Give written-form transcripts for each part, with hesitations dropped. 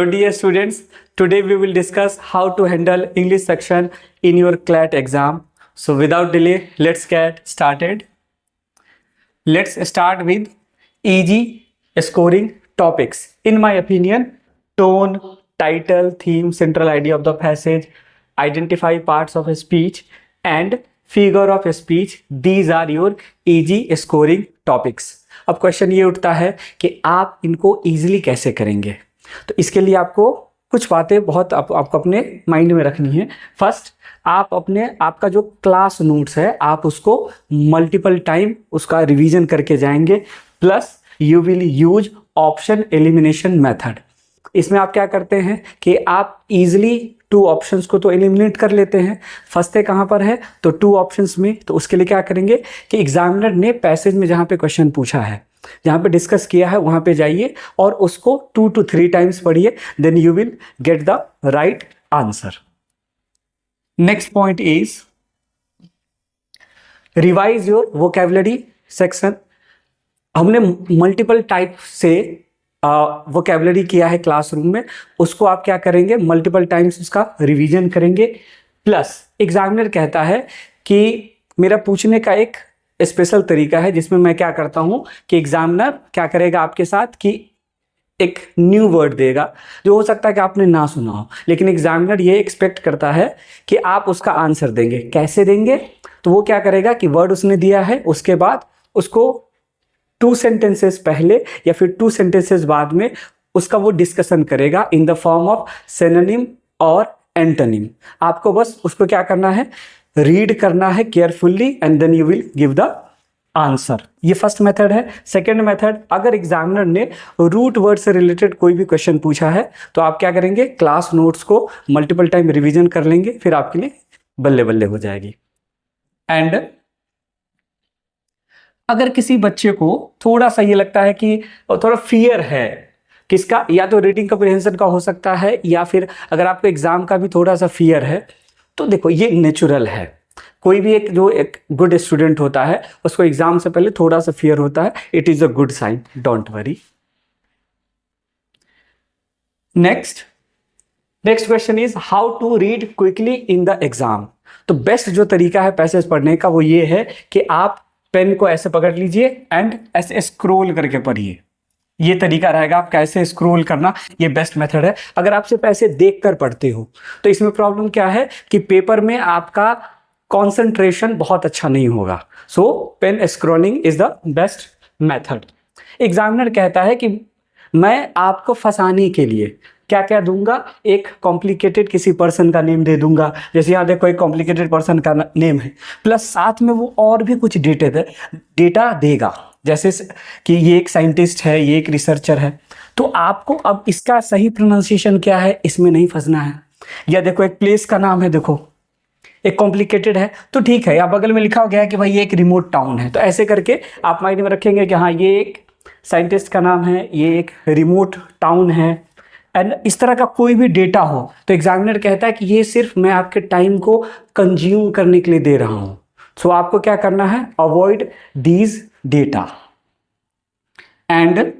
dear students, today we will discuss how to handle English section in your CLAT exam. So without delay, let's get started. Let's start with easy scoring topics. In my opinion, tone, title, theme, central idea of the passage, identify parts of a speech and figure of a speech. These are your easy scoring topics. अब question ये उठता है कि आप इनको easily कैसे करेंगे। तो इसके लिए आपको कुछ बातें बहुत आपको अपने माइंड में रखनी है। फर्स्ट, आपका जो क्लास नोट्स है आप उसको मल्टीपल टाइम उसका रिवीजन करके जाएंगे। Plus you will use option elimination method. इसमें आप क्या करते हैं कि आप इजीली टू ऑप्शंस को तो एलिमिनेट कर लेते हैं। फंसते कहाँ पर है तो टू ऑप्शंस में। तो उसके लिए क्या करेंगे कि एग्जामिनर ने पैसेज में जहाँ पे क्वेश्चन पूछा है, जहाँ पे डिस्कस किया है, वहाँ पे जाइए और उसको 2 to 3 टाइम्स पढ़िए। Then you will get the right answer. Next point is revise your vocabulary section. हमने मल्टीपल टाइप से वोकैबुलरी किया है क्लासरूम में, उसको आप क्या करेंगे मल्टीपल टाइम्स उसका रिवीजन करेंगे। प्लस एग्जामिनर कहता है कि मेरा पूछने का एक स्पेशल तरीका है जिसमें मैं क्या करता हूं कि एग्जामिनर क्या करेगा आपके साथ कि एक न्यू वर्ड देगा जो हो सकता है कि आपने ना सुना हो, लेकिन एग्जामिनर ये एक्सपेक्ट करता है कि आप उसका आंसर देंगे। कैसे देंगे? तो वो क्या करेगा कि वर्ड उसने दिया है, उसके बाद उसको 2 सेंटेंसेस पहले या फिर 2 सेंटेंसेस बाद में उसका वो डिस्कशन करेगा in the form of synonym और एंटोनिम। आपको बस उसको क्या करना है, रीड करना है carefully and then you will give the answer. ये फर्स्ट मेथड है। सेकेंड मेथड, अगर एग्जामिनर ने रूट वर्ड से रिलेटेड कोई भी क्वेश्चन पूछा है तो आप क्या करेंगे, क्लास नोट्स को मल्टीपल टाइम रिवीजन कर लेंगे, फिर आपके लिए बल्ले बल्ले हो जाएगी। एंड अगर किसी बच्चे को थोड़ा सा ये लगता है कि थोड़ा फियर है किसका, या तो रीडिंग कम्प्रिहेंशन का हो सकता है या फिर अगर आपको एग्जाम का भी थोड़ा सा फियर है, तो देखो ये नेचुरल है। कोई भी एक गुड स्टूडेंट होता है उसको एग्जाम से पहले थोड़ा सा फियर होता है। It is a good sign, don't worry. Next question is how to read quickly in the exam. तो बेस्ट जो तरीका है पैसेज पढ़ने का वो ये है कि आप पेन को ऐसे पकड़ लीजिए एंड ऐसे स्क्रॉल करके पढ़िए। ये तरीका रहेगा आपका, ऐसे स्क्रॉल करना, ये बेस्ट मेथड है। अगर आप सिर्फ ऐसे देख कर पढ़ते हो तो इसमें प्रॉब्लम क्या है कि पेपर में आपका कंसंट्रेशन बहुत अच्छा नहीं होगा। So pen scrolling is the best method. Examiner कहता है कि मैं आपको फंसाने के लिए क्या क्या दूंगा, एक कॉम्प्लिकेटेड किसी पर्सन का नेम दे दूंगा, जैसे यहाँ देखो एक कॉम्प्लिकेटेड पर्सन का नेम है, प्लस साथ में वो और भी कुछ डेटा देगा, जैसे कि ये एक साइंटिस्ट है, ये एक रिसर्चर है। तो आपको अब इसका सही प्रोनाउंसिएशन क्या है इसमें नहीं फंसना है। या देखो एक प्लेस का नाम है, देखो एक कॉम्प्लिकेटेड है तो ठीक है, या बगल में लिखा हो गया है कि भाई ये एक रिमोट टाउन है, तो ऐसे करके आप माइंड में रखेंगे कि हाँ ये एक साइंटिस्ट का नाम है, ये एक रिमोट टाउन है। एंड इस तरह का कोई भी डेटा हो तो एग्जामिनर कहता है कि ये सिर्फ मैं आपके टाइम को कंज्यूम करने के लिए दे रहा हूं। सो आपको क्या करना है, avoid these data. And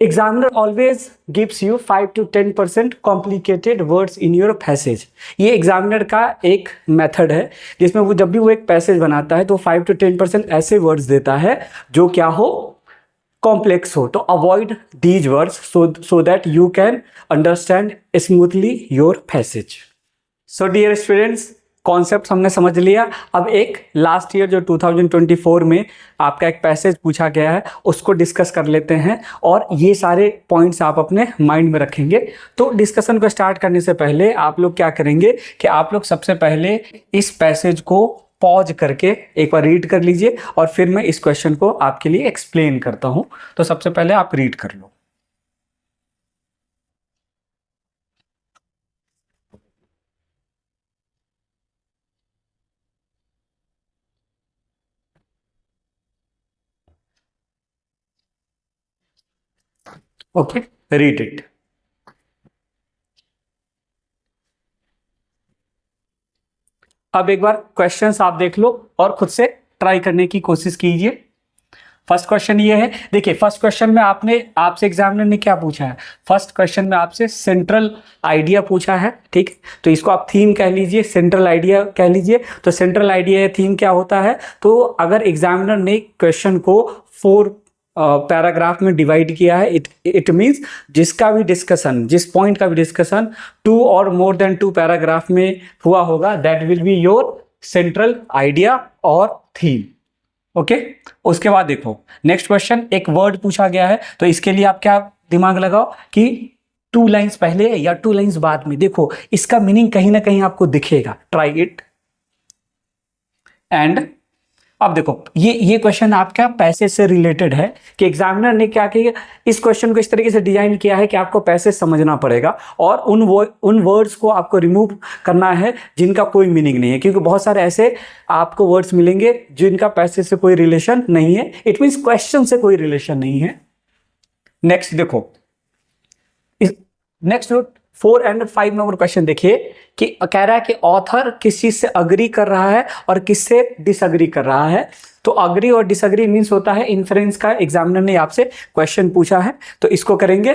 examiner always gives you 5 to 10% complicated words in your passage। ये एग्जामिनर का एक मेथड है जिसमें वो जब भी वो एक पैसेज बनाता है तो 5 to 10% ऐसे वर्ड्स देता है जो क्या हो, कॉम्प्लेक्स हो। तो avoid these words so that you can understand smoothly your passage। So dear students, concept हमने समझ लिया। अब एक लास्ट ईयर जो 2024 में आपका एक पैसेज पूछा गया है उसको डिस्कस कर लेते हैं और ये सारे पॉइंट्स आप अपने माइंड में रखेंगे। तो डिस्कशन को स्टार्ट करने से पहले आप लोग क्या करेंगे कि आप लोग सबसे पहले इस पैसेज को पॉज करके एक बार रीड कर लीजिए और फिर मैं इस क्वेश्चन को आपके लिए एक्सप्लेन करता हूं। तो सबसे पहले आप रीड कर लो। Okay, read it. अब एक बार क्वेश्चंस आप देख लो और खुद से ट्राई करने की कोशिश कीजिए। फर्स्ट क्वेश्चन ये है, देखिए फर्स्ट क्वेश्चन में आपसे एग्जामिनर ने क्या पूछा है, फर्स्ट क्वेश्चन में आपसे सेंट्रल आइडिया पूछा है, ठीक है, तो इसको आप थीम कह लीजिए, सेंट्रल आइडिया कह लीजिए। तो सेंट्रल आइडिया या थीम क्या होता है, तो अगर एग्जामिनर ने क्वेश्चन को 4 पैराग्राफ में डिवाइड किया है, इट मीन्स जिसका भी डिस्कशन, जिस पॉइंट का भी डिस्कशन 2 और मोर देन 2 पैराग्राफ में हुआ होगा, that will be your central idea और थीम। ओके, उसके बाद देखो नेक्स्ट क्वेश्चन, एक वर्ड पूछा गया है, तो इसके लिए आप क्या दिमाग लगाओ कि 2 लाइंस पहले या 2 लाइंस बाद में, देखो इसका मीनिंग कहीं ना कहीं आपको दिखेगा, ट्राई इट। एंड अब देखो ये क्वेश्चन आपका पैसे से रिलेटेड है, कि एग्जामिनर ने क्या किया, इस क्वेश्चन को इस तरीके से डिजाइन किया है कि आपको पैसे समझना पड़ेगा और उन वर्ड्स को आपको रिमूव करना है जिनका कोई मीनिंग नहीं है, क्योंकि बहुत सारे ऐसे आपको वर्ड्स मिलेंगे जिनका पैसे से कोई रिलेशन नहीं है, इट मीन्स क्वेश्चन से कोई रिलेशन नहीं है। नेक्स्ट देखो, नेक्स्ट 4 एंड 5 नंबर क्वेश्चन देखिए, कि कह रहा है कि ऑथर किस चीज से अग्री कर रहा है और किससे डिसअग्री कर रहा है। तो अग्री और डिसअग्री मीन्स होता है इन्फ्रेंस का, एग्जामिनर ने आपसे क्वेश्चन पूछा है तो इसको करेंगे।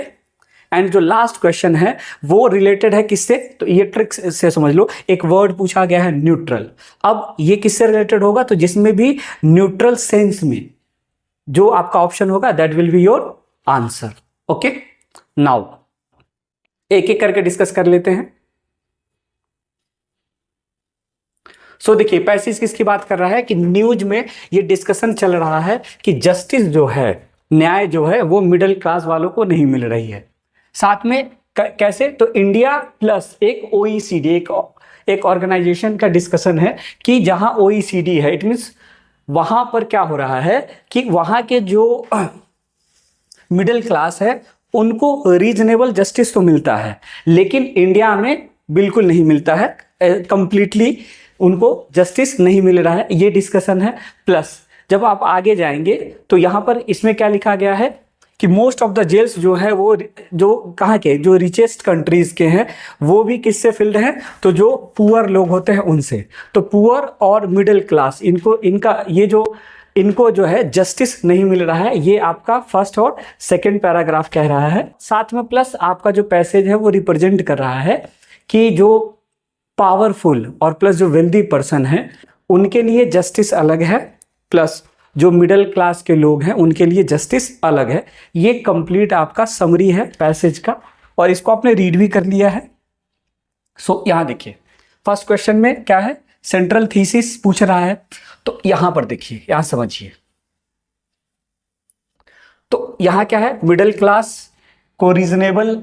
एंड जो लास्ट क्वेश्चन है वो रिलेटेड है किससे, तो ये ट्रिक से समझ लो, एक वर्ड पूछा गया है न्यूट्रल। अब ये किससे रिलेटेड होगा, तो जिसमें भी न्यूट्रल सेंस में जो आपका ऑप्शन होगा that will be your answer. Okay, now एक एक करके डिस्कस कर लेते हैं। सो देखिए पैसेज किसकी बात कर रहा है, कि न्यूज में ये डिस्कशन चल रहा है कि जस्टिस जो है, न्याय जो है वो मिडिल क्लास वालों को नहीं मिल रही है। साथ में कैसे, तो इंडिया प्लस एक OECD, एक ऑर्गेनाइजेशन का डिस्कशन है कि जहां OECD है, इट मीन्स वहां पर क्या हो रहा है कि वहां के जो मिडिल क्लास है उनको रीजनेबल जस्टिस तो मिलता है, लेकिन इंडिया में बिल्कुल नहीं मिलता है, कंप्लीटली उनको जस्टिस नहीं मिल रहा है, ये डिस्कशन है। प्लस जब आप आगे जाएंगे तो यहाँ पर इसमें क्या लिखा गया है कि मोस्ट ऑफ द जेल्स जो है वो जो कहाँ के, जो रिचेस्ट कंट्रीज के हैं, वो भी किससे फिल्ड हैं, तो जो पुअर लोग होते हैं उनसे। तो पुअर और मिडिल क्लास इनको जो है जस्टिस नहीं मिल रहा है, ये आपका फर्स्ट और सेकंड पैराग्राफ कह रहा है। साथ में प्लस आपका जो पैसेज है वो रिप्रेजेंट कर रहा है कि जो पावरफुल और प्लस जो वेल्दी पर्सन है उनके लिए जस्टिस अलग है, प्लस जो मिडिल क्लास के लोग हैं उनके लिए जस्टिस अलग है। ये कंप्लीट आपका समरी है पैसेज का, और इसको आपने रीड भी कर लिया है। सो यहां देखिए फर्स्ट क्वेश्चन में क्या है, सेंट्रल थीसिस पूछ रहा है, तो यहां पर देखिए, यहां समझिए, तो यहां क्या है, मिडिल क्लास को रीजनेबल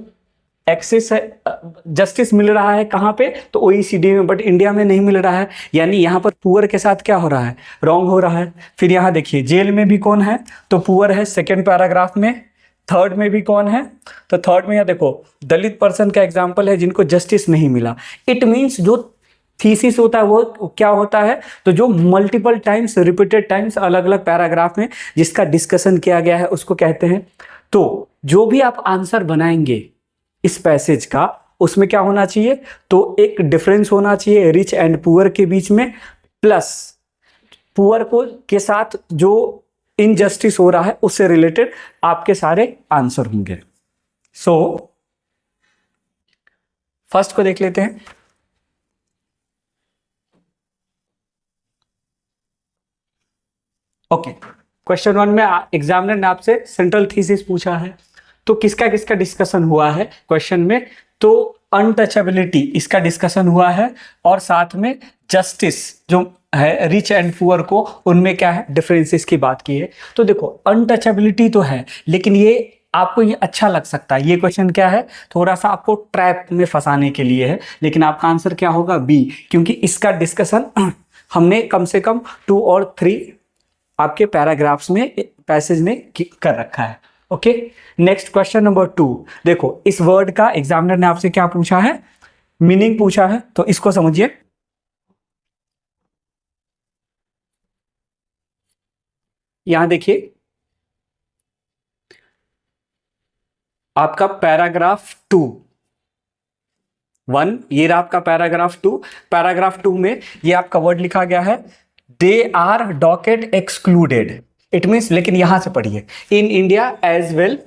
एक्सेस है, जस्टिस मिल रहा है कहां पे, तो OECD में, बट इंडिया में नहीं मिल रहा है, यानी यहां पर पुअर के साथ क्या हो रहा है, रॉन्ग हो रहा है। फिर यहां देखिए जेल में भी कौन है, तो पुअर है सेकेंड पैराग्राफ में। थर्ड में भी कौन है, तो थर्ड में यहां देखो दलित पर्सन का एग्जाम्पल है जिनको जस्टिस नहीं मिला। इट मीन्स जो थीसिस होता है वो क्या होता है, तो जो मल्टीपल टाइम्स, रिपीटेड टाइम्स, अलग अलग पैराग्राफ में जिसका डिस्कशन किया गया है उसको कहते हैं। तो जो भी आप आंसर बनाएंगे इस पैसेज का, उसमें क्या होना चाहिए, तो एक डिफरेंस होना चाहिए रिच एंड पुअर के बीच में, प्लस पुअर को के साथ जो इनजस्टिस हो रहा है उससे रिलेटेड आपके सारे आंसर होंगे। सो फर्स्ट को देख लेते हैं। ओके, क्वेश्चन 1 में एग्जामिनर ने आपसे सेंट्रल थीसिस पूछा है, तो किसका किसका डिस्कशन हुआ है क्वेश्चन में, तो अनटचेबिलिटी इसका डिस्कशन हुआ है, और साथ में जस्टिस जो है रिच एंड पुअर को, उनमें क्या है डिफरेंसेस की बात की है। तो देखो अनटचेबिलिटी तो है, लेकिन ये आपको ये अच्छा लग सकता है, ये क्वेश्चन क्या है, थोड़ा सा आपको ट्रैप में फंसाने के लिए है, लेकिन आपका आंसर क्या होगा, बी, क्योंकि इसका डिस्कशन हमने कम से कम 2 और 3 आपके पैराग्राफ्स में पैसेज ने कर रखा है। ओके, नेक्स्ट क्वेश्चन नंबर 2 देखो, इस वर्ड का एग्जामिनर ने आपसे क्या पूछा है, मीनिंग पूछा है, तो इसको समझिए। यहां देखिए आपका पैराग्राफ 1, ये रहा आपका पैराग्राफ 2। पैराग्राफ 2 में ये आपका वर्ड लिखा गया है, they are docket excluded. It means, लेकिन यहां से पढ़िए, in India as well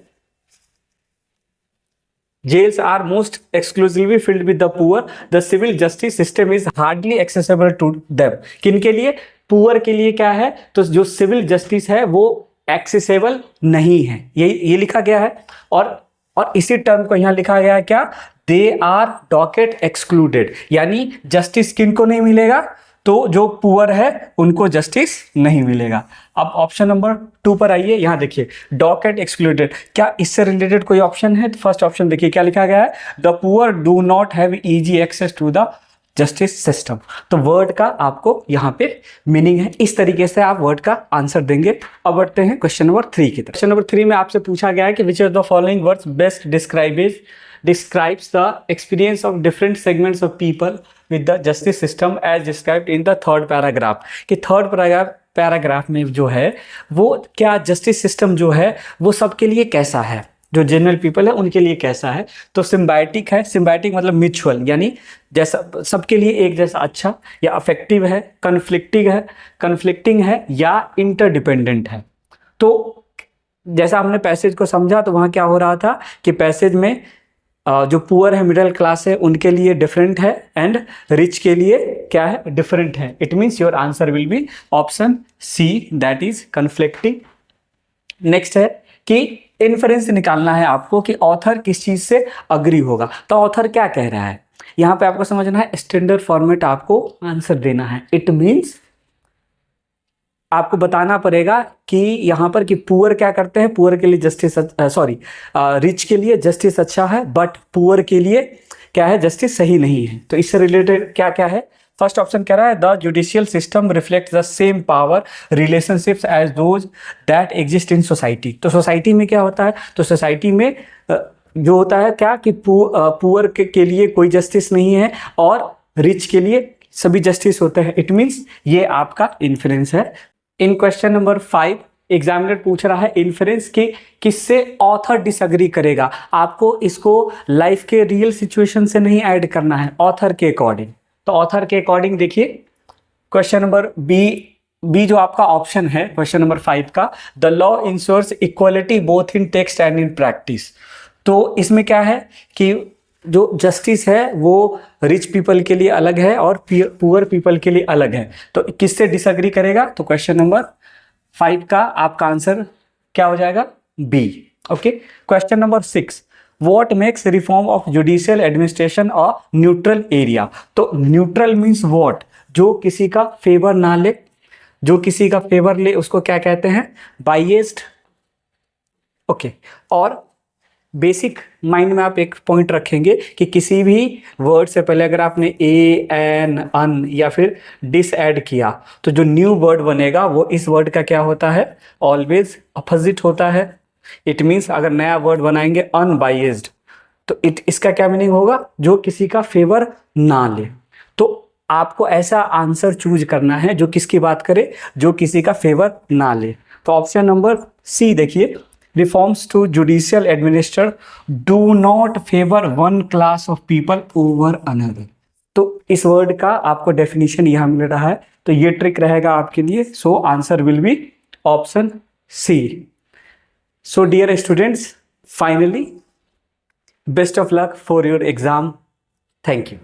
jails are most exclusively filled with the poor, the civil justice system is hardly accessible to them. किनके लिए? पुअर के लिए क्या है, तो जो सिविल जस्टिस है वो एक्सेसिबल नहीं है, ये लिखा गया है। और इसी टर्म को यहां लिखा गया है क्या, दे आर डॉकेट एक्सक्लूडेड, यानी जस्टिस किनको नहीं मिलेगा, तो जो पुअर है उनको जस्टिस नहीं मिलेगा। अब ऑप्शन नंबर 2 पर आइए, यहां देखिए डॉकेट एक्सक्लूडेड, क्या इससे रिलेटेड कोई ऑप्शन है? तो फर्स्ट ऑप्शन देखिए क्या लिखा गया है, the poor do not have easy access to the justice system. तो वर्ड का आपको यहां पे मीनिंग है, इस तरीके से आप वर्ड का आंसर देंगे। अब बढ़ते हैं क्वेश्चन नंबर 3 की तरफ। क्वेश्चन नंबर 3 में आपसे पूछा गया है कि which of the following words best describes the experience of different segments of people with the justice system as described in the third paragraph। कि थर्ड पैराग्राफ में जो है वो क्या जस्टिस सिस्टम जो है वो सबके लिए कैसा है, जो जनरल पीपल है उनके लिए कैसा है। तो सिम्बायोटिक है, सिम्बायोटिक मतलब म्यूचुअल, यानी जैसा सबके लिए एक जैसा अच्छा, या अफेक्टिव है, कन्फ्लिक्टिंग है, या इंटरडिपेंडेंट है। तो जैसा हमने पैसेज को समझा तो वहाँ क्या हो रहा था कि पैसेज में जो पुअर है, मिडिल क्लास है, उनके लिए डिफरेंट है, एंड रिच के लिए क्या है, डिफरेंट है। It means your answer will be option C, that is conflicting. Next है कि इन्फरेंस निकालना है आपको कि ऑथर किस चीज से अग्री होगा। तो ऑथर क्या कह रहा है, यहां पे आपको समझना है, स्टैंडर्ड फॉर्मेट आपको आंसर देना है। इट मीन्स आपको बताना पड़ेगा कि यहाँ पर कि पुअर क्या करते हैं, पुअर के लिए जस्टिस, रिच के लिए जस्टिस अच्छा है, बट पुअर के लिए क्या है, जस्टिस सही नहीं है। तो इससे रिलेटेड क्या क्या है, फर्स्ट ऑप्शन कह रहा है the judicial system reflect the same power relationships as those that exist in society. तो सोसाइटी में क्या होता है, तो सोसाइटी में जो होता है क्या कि पुअर के लिए कोई जस्टिस नहीं है और रिच के लिए सभी जस्टिस होते हैं। इट मीन्स ये आपका इन्फ्लुएंस है। इन क्वेश्चन नंबर 5 एग्जामिनर पूछ रहा है इन्फ्लुएंस की किससे ऑथर डिसएग्री करेगा। आपको इसको लाइफ के रियल सिचुएशन से नहीं ऐड करना है, ऑथर के अकॉर्डिंग। तो ऑथर के अकॉर्डिंग देखिए क्वेश्चन नंबर बी जो आपका ऑप्शन है क्वेश्चन नंबर 5 का, the law ensures equality both in text and in practice. तो इसमें क्या है कि जो जस्टिस है वो रिच पीपल के लिए अलग है और पुअर पीपल के लिए अलग है। तो किससे डिसएग्री करेगा, तो क्वेश्चन नंबर 5 का आपका आंसर क्या हो जाएगा, B. Okay, question number 6, what makes reform of judicial administration a neutral area. तो न्यूट्रल मीन्स व्हाट, जो किसी का फेवर ना ले, जो किसी का फेवर ले उसको क्या कहते हैं, बाइएस्ड। ओके, और बेसिक माइंड में आप एक पॉइंट रखेंगे कि किसी भी वर्ड से पहले अगर आपने ए, एन, अन या फिर डिस ऐड किया तो जो न्यू वर्ड बनेगा वो इस वर्ड का क्या होता है, ऑलवेज अपोजिट होता है। इट मीन्स अगर नया वर्ड बनाएंगे अनबाइज्ड तो इसका क्या मीनिंग होगा, जो किसी का फेवर ना ले। तो आपको ऐसा आंसर चूज करना है जो किसकी बात करे, जो किसी का फेवर ना ले। तो ऑप्शन नंबर सी देखिए, reforms to judicial administer do not favor one class of people over another। तो इस वर्ड का आपको डेफिनेशन यहां मिल रहा है, तो ये ट्रिक रहेगा आपके लिए। So answer will be option C. So dear students, finally best of luck for your exam. Thank you.